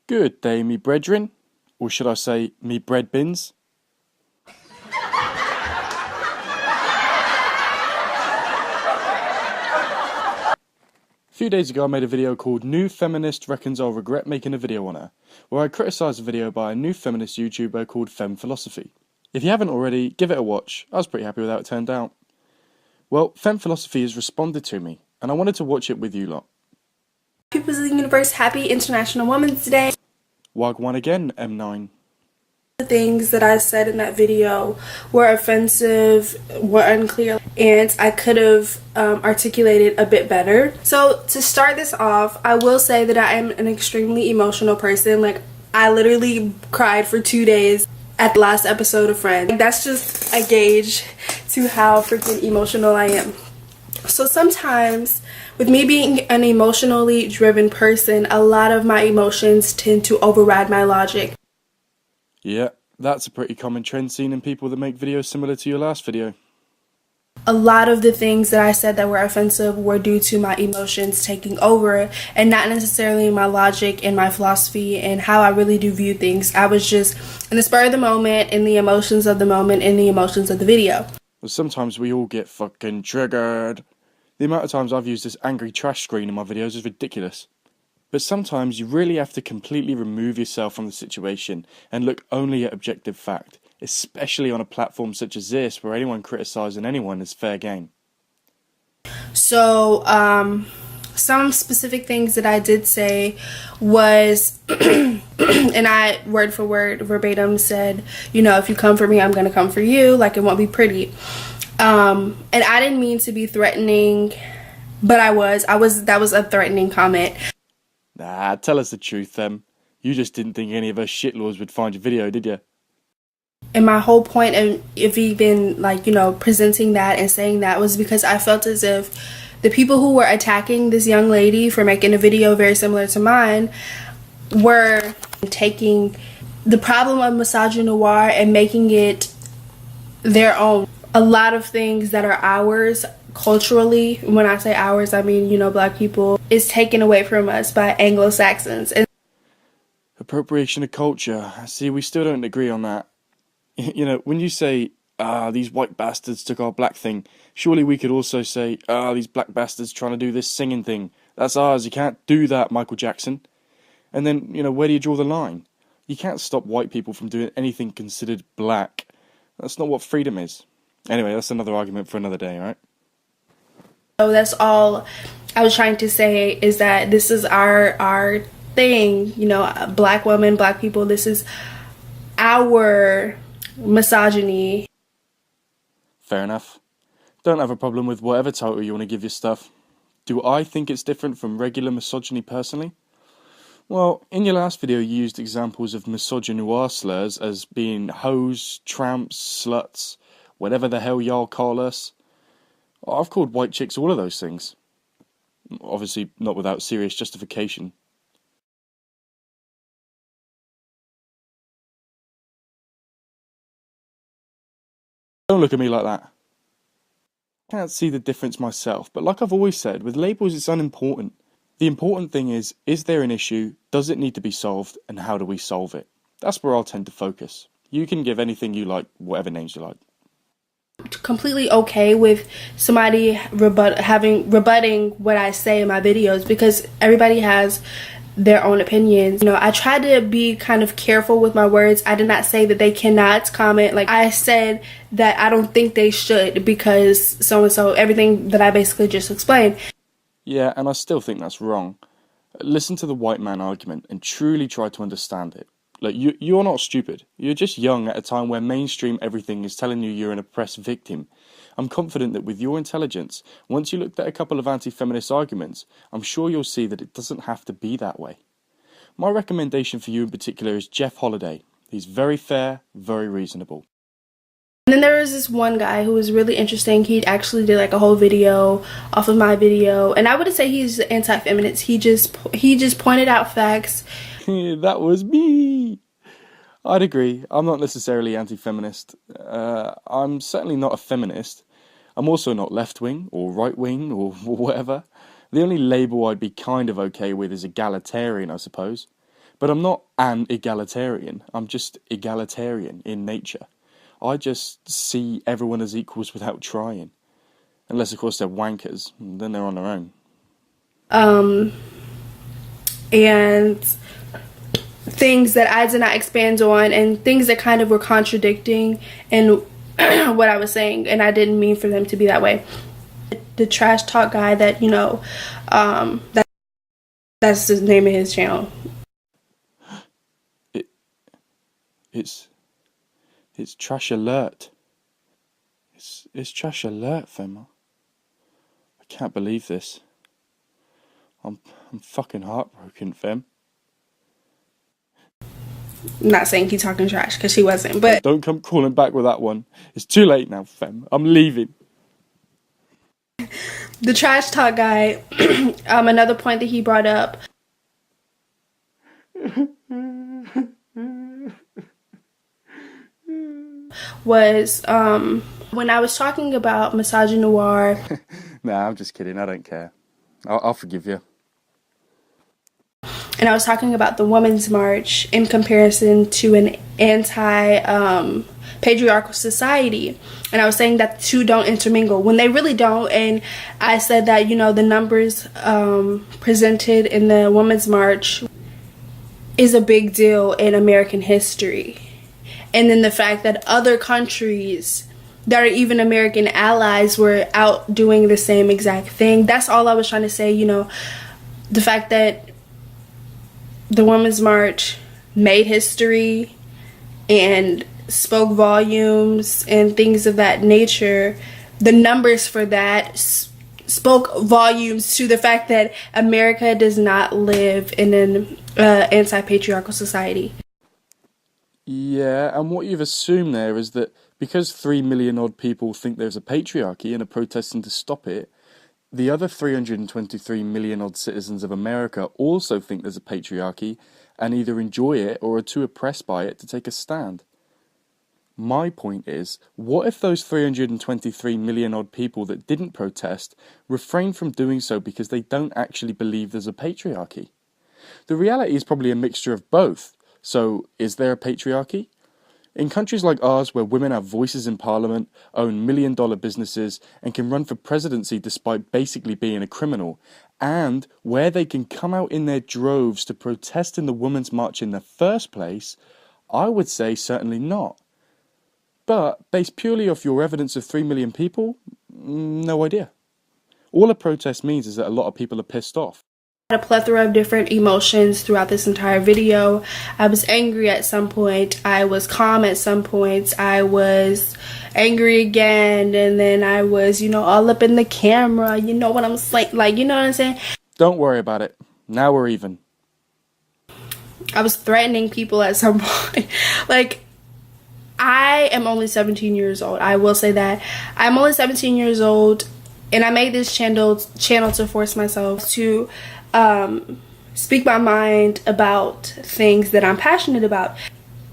Good day, me brethren, or should I say, me bread bins. A few days ago I made a video called New Feminist Reckons I'll Regret Making a Video on Her, where I criticised a video by a new feminist YouTuber called Fem Philosophy. If you haven't already, give it a watch. I was pretty happy with how it turned out. Well, Fem Philosophy has responded to me, and I wanted to watch it with you lot. Peoples of the universe, happy International Women's Day. Wagwan again, M9. The things that I said in that video were offensive, were unclear, and I could have articulated a bit better. So to start this off, I will say that I am an extremely emotional person. Like, I literally cried for 2 days at the last episode of Friends. That's just a gauge to how freaking emotional I am. So sometimes, with me being an emotionally driven person, a lot of my emotions tend to override my logic. Yeah, that's a pretty common trend seen in people that make videos similar to your last video. A lot of the things that I said that were offensive were due to my emotions taking over and not necessarily my logic and my philosophy and how I really do view things. I was just in the spur of the moment, in the emotions of the moment, in the emotions of the video. But sometimes we all get fucking triggered. The amount of times I've used this angry trash screen in my videos is ridiculous. But sometimes you really have to completely remove yourself from the situation and look only at objective fact, especially on a platform such as this where anyone criticising anyone is fair game. So, some specific things that I did say was, and I word for word, verbatim said, you know, if you come for me, I'm gonna come for you, like it won't be pretty. And I didn't mean to be threatening, but that was a threatening comment. Nah, tell us the truth, Them. You just didn't think any of us shitlords would find your video, did you? And my whole point of even, like, you know, presenting that and saying that was because I felt as if the people who were attacking this young lady for making a video very similar to mine were taking the problem of misogynoir and making it their own. A lot of things that are ours culturally, when I say ours, I mean, you know, black people, is taken away from us by Anglo-Saxons. And Appropriation of culture. See, we still don't agree on that. You know, when you say, these white bastards took our black thing, surely we could also say, these black bastards trying to do this singing thing. That's ours. You can't do that, Michael Jackson. And then, you know, where do you draw the line? You can't stop white people from doing anything considered black. That's not what freedom is. Anyway, that's another argument for another day, right? so that's all I was trying to say, is that this is our thing, you know, black women, black people, this is our misogyny. Fair enough. Don't have a problem with whatever title you want to give your stuff. Do I think it's different from regular misogyny personally? Well, in your last video you used examples of misogynoir slurs as being hoes, tramps, sluts, whatever the hell y'all call us. I've called white chicks all of those things. Obviously not without serious justification. Don't look at me like that. I can't see the difference myself, but like I've always said, with labels it's unimportant. The important thing is there an issue, does it need to be solved, and how do we solve it? That's where I'll tend to focus. You can give anything you like, whatever names you like. Completely okay with somebody rebutting what I say in my videos, because everybody has their own opinions. You know, I tried to be kind of careful with my words. I did not say that they cannot comment. Like, I said that I don't think they should because so-and-so, everything that I basically just explained. Yeah, and I still think that's wrong. Listen to the white man argument and truly try to understand it. Like, you're not stupid. You're just young at a time where mainstream everything is telling you you're an oppressed victim. I'm confident that with your intelligence, once you looked at a couple of anti-feminist arguments, I'm sure you'll see that it doesn't have to be that way. My recommendation for you in particular is Jeff Holiday. He's very fair, very reasonable. And then there was this one guy who was really interesting. He actually did like a whole video off of my video, and I wouldn't say he's anti-feminist. He just pointed out facts. That was me. I'd agree. I'm not necessarily anti-feminist. I'm certainly not a feminist. I'm also not left-wing or right-wing or whatever. The only label I'd be kind of okay with is egalitarian, I suppose. But I'm not an egalitarian. I'm just egalitarian in nature. I just see everyone as equals without trying. Unless, of course, they're wankers. Then they're on their own. And things that I did not expand on, and things that kind of were contradicting in what I was saying, and I didn't mean for them to be that way. The trash talk guy that, you know, that's the name of his channel. It's trash alert. It's trash alert, Fema. I can't believe this. I'm fucking heartbroken, Fem. I'm not saying he's talking trash, because he wasn't, but Don't come calling back with that one. It's too late now, Fem. I'm leaving. the trash talk guy, another point that he brought up was when I was talking about misogynoir. Nah, I'm just kidding. I don't care. I'll forgive you. And I was talking about the Women's March in comparison to an anti-patriarchal society. And I was saying that the two don't intermingle when they really don't. And I said that, you know, the numbers presented in the Women's March is a big deal in American history. And then the fact that other countries that are even American allies were out doing the same exact thing. That's all I was trying to say, you know, the fact that the Women's March made history and spoke volumes and things of that nature. The numbers for that spoke volumes to the fact that America does not live in an anti-patriarchal society. Yeah, and what you've assumed there is that because 3 million odd people think there's a patriarchy and are protesting to stop it, the other 323 million odd citizens of America also think there's a patriarchy and either enjoy it or are too oppressed by it to take a stand. My point is, what if those 323 million odd people that didn't protest refrain from doing so because they don't actually believe there's a patriarchy? The reality is probably a mixture of both. So, is there a patriarchy? In countries like ours, where women have voices in parliament, own million-dollar businesses, and can run for presidency despite basically being a criminal, and where they can come out in their droves to protest in the Women's March in the first place, I would say certainly not. But, based purely off your evidence of 3 million people, no idea. All a protest means is that a lot of people are pissed off. A plethora of different emotions throughout this entire video. I was angry at some point, I was calm at some points, I was angry again, and then I was, you know, all up in the camera, you know what I'm saying, like, you know what I'm saying? Don't worry about it. Now we're even. I was threatening people at some point. Like, I am only 17 years old. I will say that. I'm only 17 years old, and I made this channel to force myself to speak my mind about things that I'm passionate about.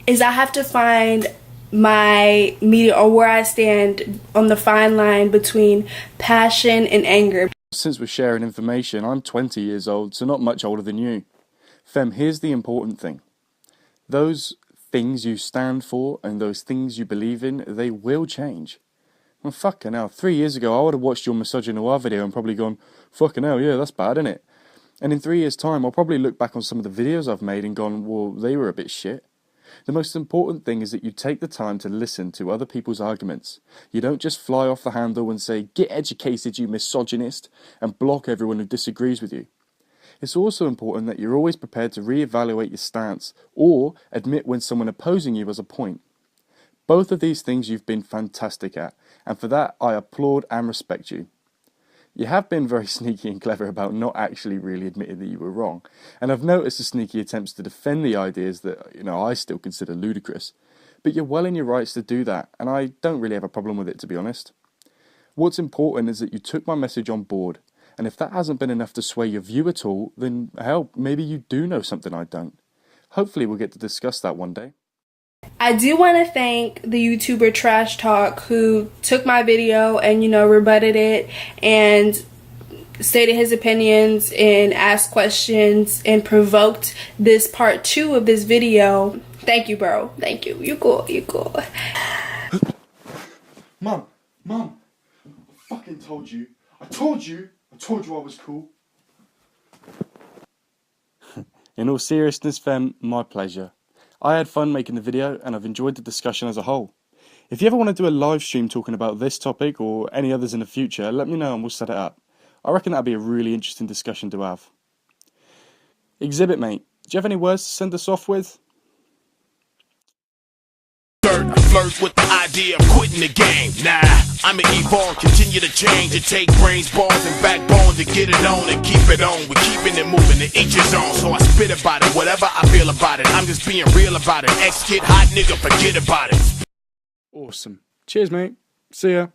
Is I have to find my media, or where I stand on the fine line between passion and anger. Since we're sharing information, I'm 20 years old, so not much older than you. Fem, here's the important thing. Those things you stand for and those things you believe in, they will change. Well, fucking hell, 3 years ago I would have watched your misogynoir video and probably gone, fucking hell, yeah, that's bad, innit? And in 3 years' time, I'll probably look back on some of the videos I've made and gone, well, they were a bit shit. The most important thing is that you take the time to listen to other people's arguments. You don't just fly off the handle and say, get educated, you misogynist, and block everyone who disagrees with you. It's also important that you're always prepared to reevaluate your stance or admit when someone opposing you has a point. Both of these things you've been fantastic at, and for that I applaud and respect you. You have been very sneaky and clever about not actually really admitting that you were wrong, and I've noticed the sneaky attempts to defend the ideas that, I still consider ludicrous. But you're well in your rights to do that, and I don't really have a problem with it, to be honest. What's important is that you took my message on board, and if that hasn't been enough to sway your view at all, then hell, maybe you do know something I don't. Hopefully we'll get to discuss that one day. I do want to thank the YouTuber Trash Talk who took my video and, rebutted it and stated his opinions and asked questions and provoked this part 2 of this video. Thank you, bro. Thank you. You cool. You cool. Mum, I fucking told you. I told you I was cool. In all seriousness, Fem, my pleasure. I had fun making the video and I've enjoyed the discussion as a whole. If you ever want to do a live stream talking about this topic or any others in the future, let me know and we'll set it up. I reckon that'd be a really interesting discussion to have. Exhibit, mate. Do you have any words to send us off with? I flirt with the idea of quitting the game. Nah, I'ma evolve, continue to change. It take brains, balls, and backbone to get it on and keep it on. We're keeping it moving, the each is on. So I spit about it, whatever I feel about it. I'm just being real about it. Ex kid, hot nigga, forget about it. Awesome. Cheers, mate. See ya.